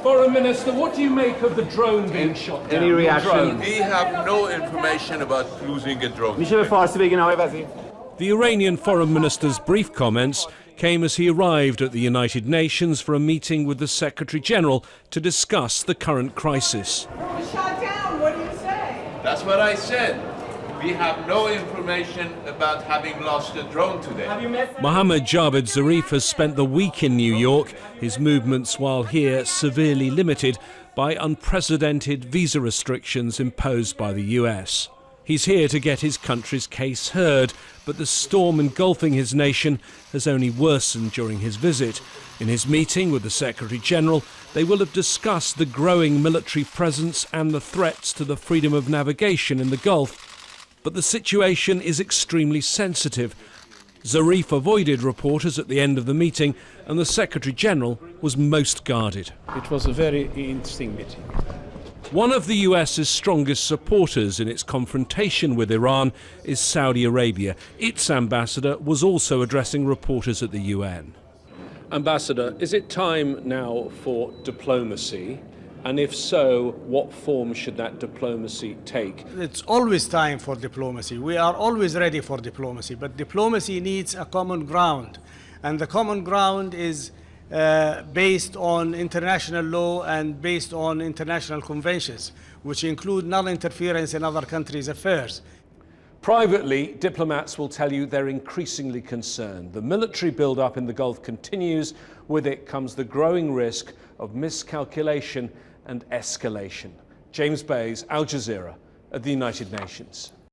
Foreign Minister, what do you make of the drone being shot down? Any reaction? We have no information about losing a drone. The Iranian Foreign Minister's brief comments came as he arrived at the United Nations for a meeting with the Secretary-General to discuss the current crisis. It was shot down. What do you say? That's what I said. We have no information about having lost a drone today. Mohammed Javad Zarif has spent the week in New York, his movements while here severely limited by unprecedented visa restrictions imposed by the US. He's here to get his country's case heard, but the storm engulfing his nation has only worsened during his visit. In his meeting with the Secretary-General, they will have discussed the growing military presence and the threats to the freedom of navigation in the Gulf. But the situation is extremely sensitive. Zarif avoided reporters at the end of the meeting, and the Secretary-General was most guarded. It was a very interesting meeting. One of the US's strongest supporters in its confrontation with Iran is Saudi Arabia. Its ambassador was also addressing reporters at the UN. Ambassador, is it time now for diplomacy? And if so, what form should that diplomacy take? It's always time for diplomacy. We are always ready for diplomacy, but diplomacy needs a common ground. And the common ground is based on international law and based on international conventions, which include non-interference in other countries' affairs. Privately, diplomats will tell you they're increasingly concerned. The military build-up in the Gulf continues. With it comes the growing risk of miscalculation and escalation. James Bays, Al Jazeera, at the United Nations.